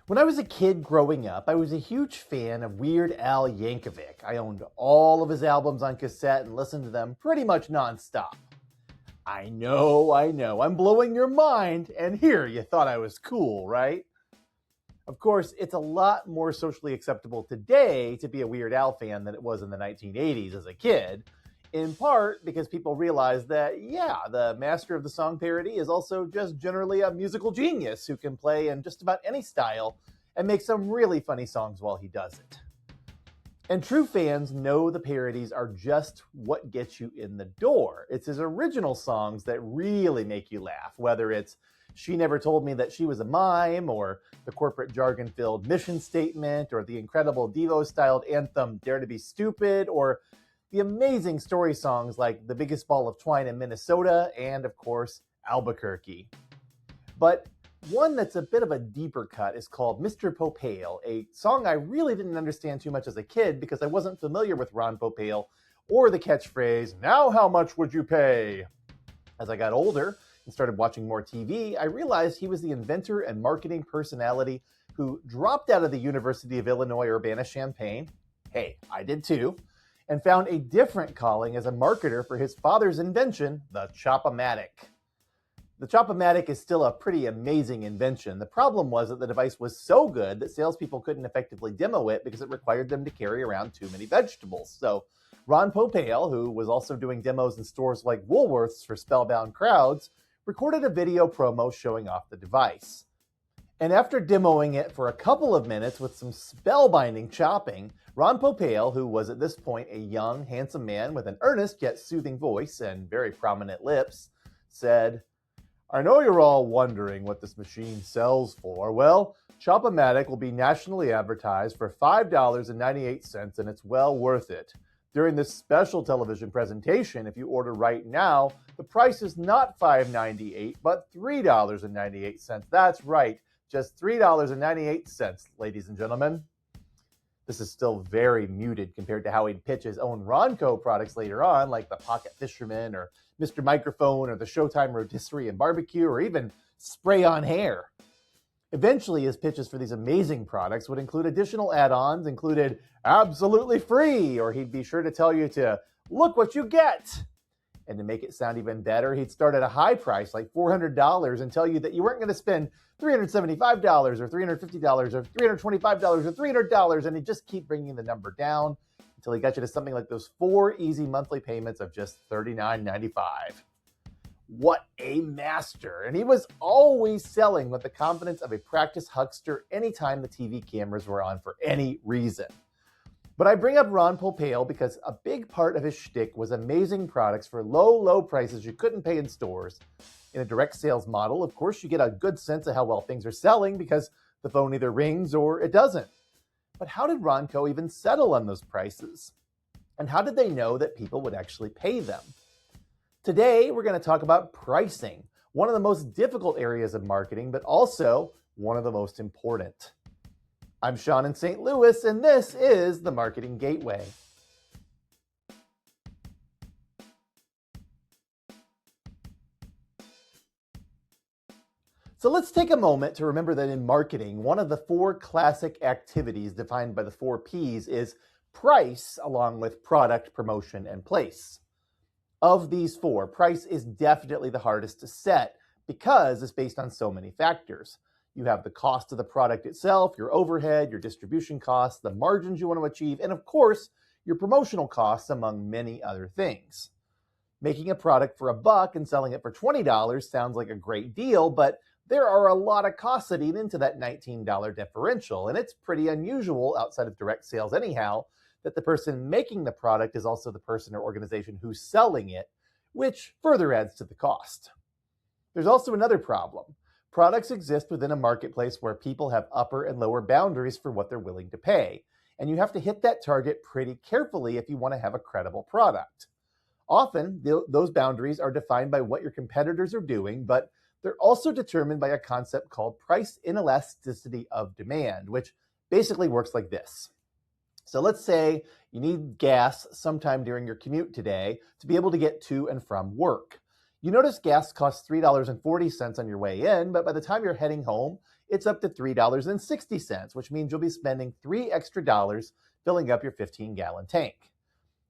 When I was a kid growing up, I was a huge fan of Weird Al Yankovic. I owned all of his albums on cassette and listened to them pretty much nonstop. I know, I'm blowing your mind, and here you thought I was cool, right? Of course, it's a lot more socially acceptable today to be a Weird Al fan than it was in the 1980s as a kid, in part because people realize that, yeah, the master of the song parody is also just generally a musical genius who can play in just about any style and make some really funny songs while he does it. And true fans know the parodies are just what gets you in the door. It's his original songs that really make you laugh, whether it's She Never Told Me That She Was a Mime, or the corporate jargon-filled mission statement, or the incredible Devo-styled anthem Dare to Be Stupid, or the amazing story songs like The Biggest Ball of Twine in Minnesota, and of course, Albuquerque. But one that's a bit of a deeper cut is called Mr. Popale, a song I really didn't understand too much as a kid because I wasn't familiar with Ron Popale or the catchphrase, "Now how much would you pay?" As I got older and started watching more TV, I realized he was the inventor and marketing personality who dropped out of the University of Illinois Urbana-Champaign, hey, I did too, and found a different calling as a marketer for his father's invention, the Chop-O-Matic. The Chop-O-Matic is still a pretty amazing invention. The problem was that the device was so good that salespeople couldn't effectively demo it because it required them to carry around too many vegetables. So Ron Popale, who was also doing demos in stores like Woolworths for spellbound crowds, recorded a video promo showing off the device. And after demoing it for a couple of minutes with some spellbinding chopping, Ron Popale, who was at this point a young, handsome man with an earnest yet soothing voice and very prominent lips, said, "I know you're all wondering what this machine sells for. Well, Chop-O-Matic will be nationally advertised for $5.98, and it's well worth it. During this special television presentation, if you order right now, the price is not $5.98, but $3.98. That's right, just $3.98, ladies and gentlemen." This is still very muted compared to how he'd pitch his own Ronco products later on, like the Pocket Fisherman or Mr. Microphone or the Showtime Rotisserie and Barbecue, or even Spray on Hair. Eventually, his pitches for these amazing products would include additional add-ons, included absolutely free, or he'd be sure to tell you to look what you get. And to make it sound even better, he'd start at a high price, like $400, and tell you that you weren't going to spend $375 or $350 or $325 or $300, and he'd just keep bringing the number down until he got you to something like those 4 easy monthly payments of just $39.95. What a master! And he was always selling with the confidence of a practiced huckster anytime the TV cameras were on for any reason. But I bring up Ron Popale because a big part of his shtick was amazing products for low prices you couldn't pay in stores. In a direct sales model, of course, you get a good sense of how well things are selling because the phone either rings or it doesn't. But how did Ronco even settle on those prices? And how did they know that people would actually pay them? Today, we're going to talk about pricing, one of the most difficult areas of marketing, but also one of the most important. I'm Sean in St. Louis, and this is the Marketing Gateway. So let's take a moment to remember that in marketing, one of the 4 classic activities defined by the 4 Ps is price, along with product, promotion, and place. Of these 4, price is definitely the hardest to set because it's based on so many factors. You have the cost of the product itself, your overhead, your distribution costs, the margins you want to achieve, and of course, your promotional costs, among many other things. Making a product for $1 and selling it for $20 sounds like a great deal, but there are a lot of costs that eat into that $19 differential, and it's pretty unusual outside of direct sales anyhow, that the person making the product is also the person or organization who's selling it, which further adds to the cost. There's also another problem. Products exist within a marketplace where people have upper and lower boundaries for what they're willing to pay, and you have to hit that target pretty carefully if you want to have a credible product. Often, those boundaries are defined by what your competitors are doing, but they're also determined by a concept called price inelasticity of demand, which basically works like this. So let's say you need gas sometime during your commute today to be able to get to and from work. You notice gas costs $3.40 on your way in, but by the time you're heading home, it's up to $3.60, which means you'll be spending $3 extra filling up your 15-gallon tank.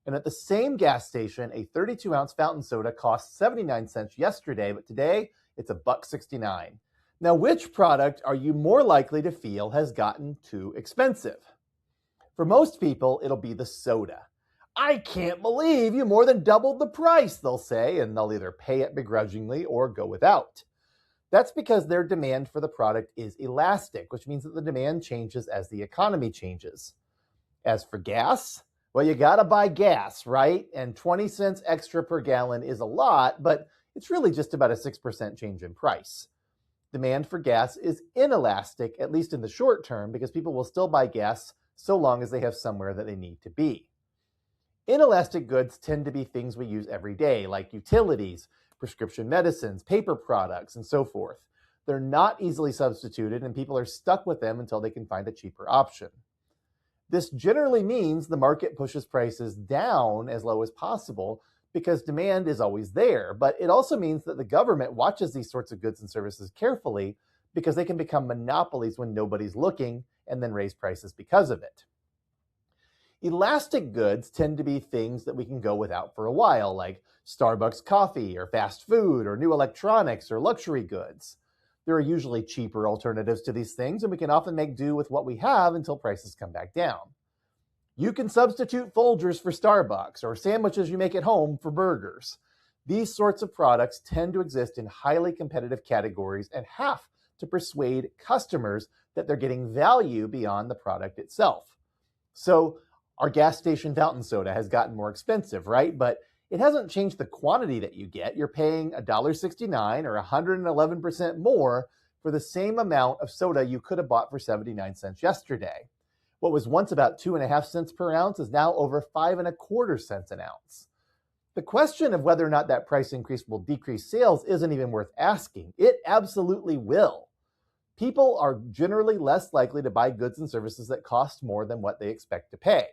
And at the same gas station, a 32-ounce fountain soda cost 79 cents yesterday, but today it's $1.69. Now, which product are you more likely to feel has gotten too expensive? For most people, it'll be the soda. I can't believe you more than doubled the price, they'll say, and they'll either pay it begrudgingly or go without. That's because their demand for the product is elastic, which means that the demand changes as the economy changes. As for gas, well, you gotta buy gas, right? And 20 cents extra per gallon is a lot, but it's really just about a 6% change in price. Demand for gas is inelastic, at least in the short term, because people will still buy gas so long as they have somewhere that they need to be. Inelastic goods tend to be things we use every day, like utilities, prescription medicines, paper products, and so forth. They're not easily substituted, and people are stuck with them until they can find a cheaper option. This generally means the market pushes prices down as low as possible because demand is always there, but it also means that the government watches these sorts of goods and services carefully because they can become monopolies when nobody's looking and then raise prices because of it. Elastic goods tend to be things that we can go without for a while, like Starbucks coffee or fast food or new electronics or luxury goods. There are usually cheaper alternatives to these things, and we can often make do with what we have until prices come back down. You can substitute Folgers for Starbucks or sandwiches you make at home for burgers. These sorts of products tend to exist in highly competitive categories and have to persuade customers that they're getting value beyond the product itself. So our gas station fountain soda has gotten more expensive, right? But it hasn't changed the quantity that you get. You're paying $1.69 or 111% more for the same amount of soda you could have bought for 79 cents yesterday. What was once about 2.5 cents per ounce is now over 5.25 cents an ounce. The question of whether or not that price increase will decrease sales isn't even worth asking. It absolutely will. People are generally less likely to buy goods and services that cost more than what they expect to pay.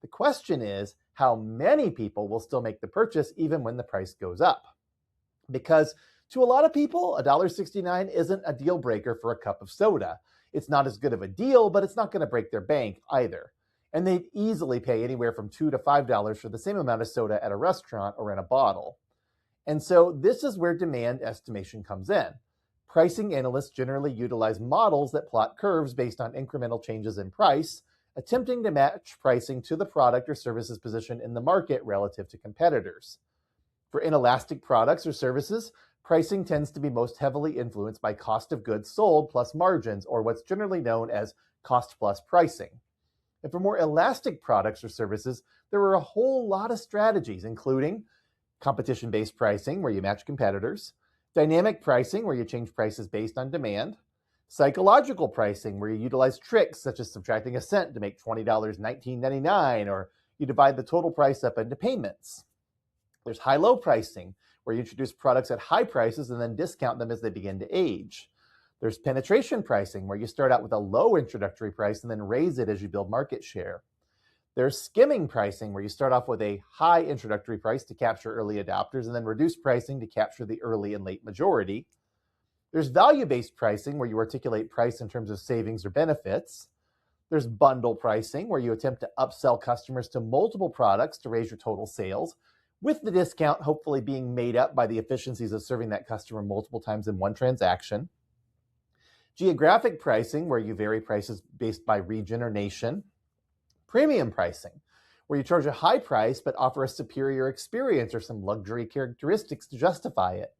The question is, how many people will still make the purchase even when the price goes up? Because to a lot of people, $1.69 isn't a deal breaker for a cup of soda. It's not as good of a deal, but it's not going to break their bank either. And they'd easily pay anywhere from $2 to $5 for the same amount of soda at a restaurant or in a bottle. And so this is where demand estimation comes in. Pricing analysts generally utilize models that plot curves based on incremental changes in price, attempting to match pricing to the product or service's position in the market relative to competitors. For inelastic products or services, pricing tends to be most heavily influenced by cost of goods sold plus margins, or what's generally known as cost plus pricing. And for more elastic products or services, there are a whole lot of strategies, including competition-based pricing, where you match competitors, dynamic pricing, where you change prices based on demand, psychological pricing, where you utilize tricks such as subtracting a cent to make $20 $19.99, or you divide the total price up into payments. There's high-low pricing, where you introduce products at high prices and then discount them as they begin to age. There's penetration pricing, where you start out with a low introductory price and then raise it as you build market share. There's skimming pricing, where you start off with a high introductory price to capture early adopters and then reduce pricing to capture the early and late majority. There's value-based pricing, where you articulate price in terms of savings or benefits. There's bundle pricing, where you attempt to upsell customers to multiple products to raise your total sales, with the discount hopefully being made up by the efficiencies of serving that customer multiple times in one transaction. Geographic pricing, where you vary prices based by region or nation. Premium pricing, where you charge a high price but offer a superior experience or some luxury characteristics to justify it.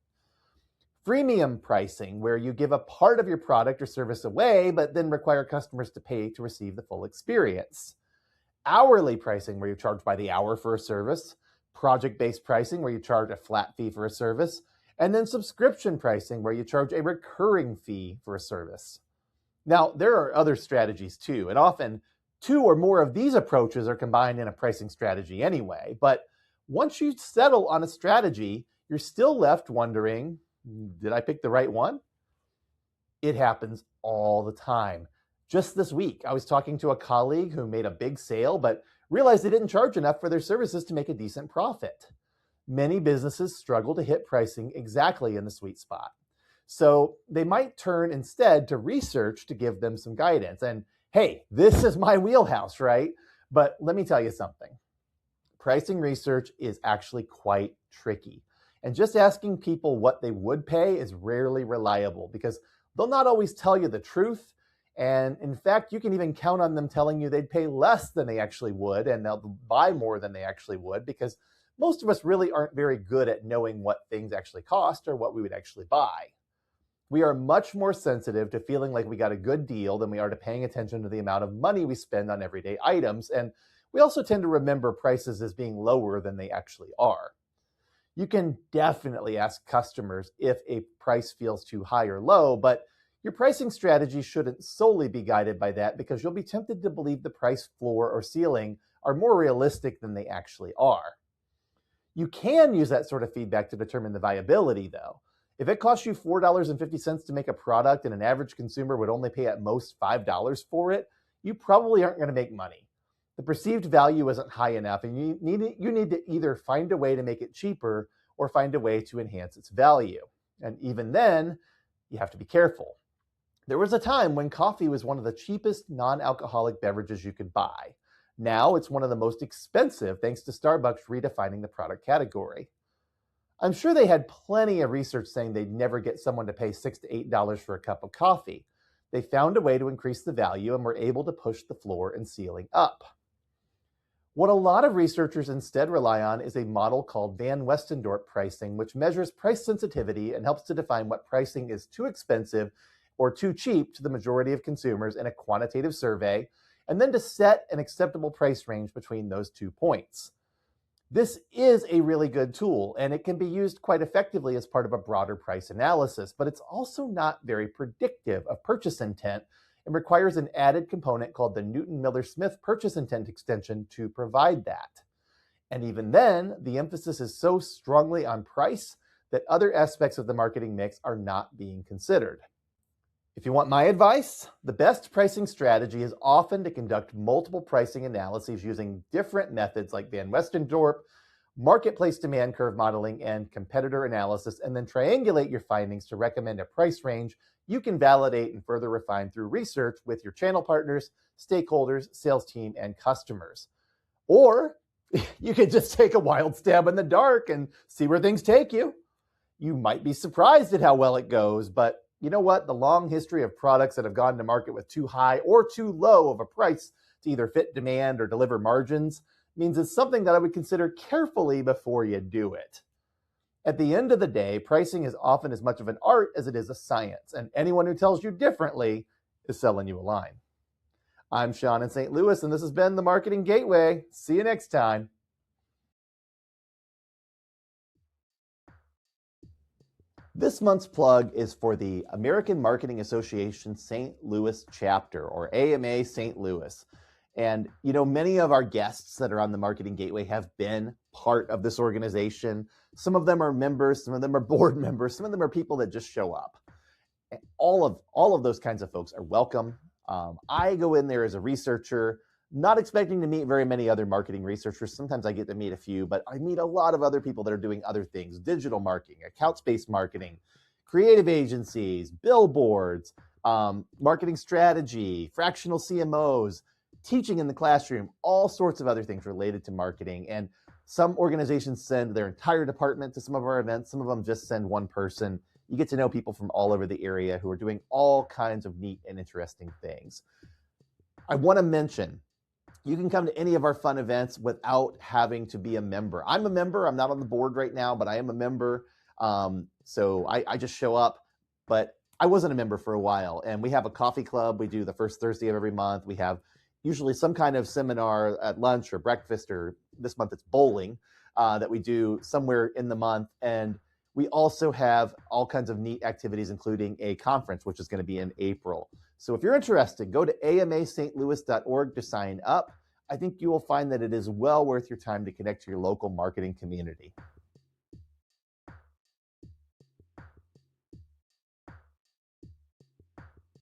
Freemium pricing, where you give a part of your product or service away but then require customers to pay to receive the full experience. Hourly pricing, where you charge by the hour for a service. Project-based pricing, where you charge a flat fee for a service. And then subscription pricing, where you charge a recurring fee for a service. Now, there are other strategies too, and often 2 or more of these approaches are combined in a pricing strategy anyway. But once you settle on a strategy, you're still left wondering, did I pick the right one? It happens all the time. Just this week, I was talking to a colleague who made a big sale, but realized they didn't charge enough for their services to make a decent profit. Many businesses struggle to hit pricing exactly in the sweet spot. So they might turn instead to research to give them some guidance. And hey, this is my wheelhouse, right? But let me tell you something. Pricing research is actually quite tricky. And just asking people what they would pay is rarely reliable because they'll not always tell you the truth. And in fact, you can even count on them telling you they'd pay less than they actually would, and they'll buy more than they actually would, because most of us really aren't very good at knowing what things actually cost or what we would actually buy. We are much more sensitive to feeling like we got a good deal than we are to paying attention to the amount of money we spend on everyday items. And we also tend to remember prices as being lower than they actually are. You can definitely ask customers if a price feels too high or low, but your pricing strategy shouldn't solely be guided by that, because you'll be tempted to believe the price floor or ceiling are more realistic than they actually are. You can use that sort of feedback to determine the viability, though. If it costs you $4.50 to make a product and an average consumer would only pay at most $5 for it, you probably aren't going to make money. The perceived value isn't high enough, and you need to either find a way to make it cheaper or find a way to enhance its value. And even then, you have to be careful. There was a time when coffee was one of the cheapest non-alcoholic beverages you could buy. Now it's one of the most expensive, thanks to Starbucks redefining the product category. I'm sure they had plenty of research saying they'd never get someone to pay $6 to $8 for a cup of coffee. They found a way to increase the value and were able to push the floor and ceiling up. What a lot of researchers instead rely on is a model called Van Westendorp pricing, which measures price sensitivity and helps to define what pricing is too expensive or too cheap to the majority of consumers in a quantitative survey, and then to set an acceptable price range between those 2 points. This is a really good tool, and it can be used quite effectively as part of a broader price analysis, but it's also not very predictive of purchase intent and requires an added component called the Newton-Miller-Smith purchase intent extension to provide that. And even then, the emphasis is so strongly on price that other aspects of the marketing mix are not being considered. If you want my advice, the best pricing strategy is often to conduct multiple pricing analyses using different methods like Van Westendorp, marketplace demand curve modeling, and competitor analysis, and then triangulate your findings to recommend a price range you can validate and further refine through research with your channel partners, stakeholders, sales team, and customers. Or you could just take a wild stab in the dark and see where things take you. You might be surprised at how well it goes, but you know what? The long history of products that have gone to market with too high or too low of a price to either fit demand or deliver margins means it's something that I would consider carefully before you do it. At the end of the day, pricing is often as much of an art as it is a science, and anyone who tells you differently is selling you a line. I'm Sean in St. Louis, and this has been The Marketing Gateway. See you next time. This month's plug is for the American Marketing Association St. Louis chapter, or AMA St. Louis. And, many of our guests that are on the Marketing Gateway have been part of this organization. Some of them are members, some of them are board members, some of them are people that just show up. And all of those kinds of folks are welcome. I go in there as a researcher, not expecting to meet very many other marketing researchers. Sometimes I get to meet a few, but I meet a lot of other people that are doing other things: digital marketing, accounts-based marketing, creative agencies, billboards, marketing strategy, fractional CMOs, teaching in the classroom, all sorts of other things related to marketing. And some organizations send their entire department to some of our events. Some of them just send one person. You get to know people from all over the area who are doing all kinds of neat and interesting things. I want to mention, you can come to any of our fun events without having to be a member. I'm a member. I'm not on the board right now, but I am a member. So I just show up, but I wasn't a member for a while. And we have a coffee club. We do the first Thursday of every month. We have usually some kind of seminar at lunch or breakfast, or this month it's bowling, that we do somewhere in the month. And we also have all kinds of neat activities, including a conference, which is going to be in April. So if you're interested, go to amastlouis.org to sign up. I think you will find that it is well worth your time to connect to your local marketing community.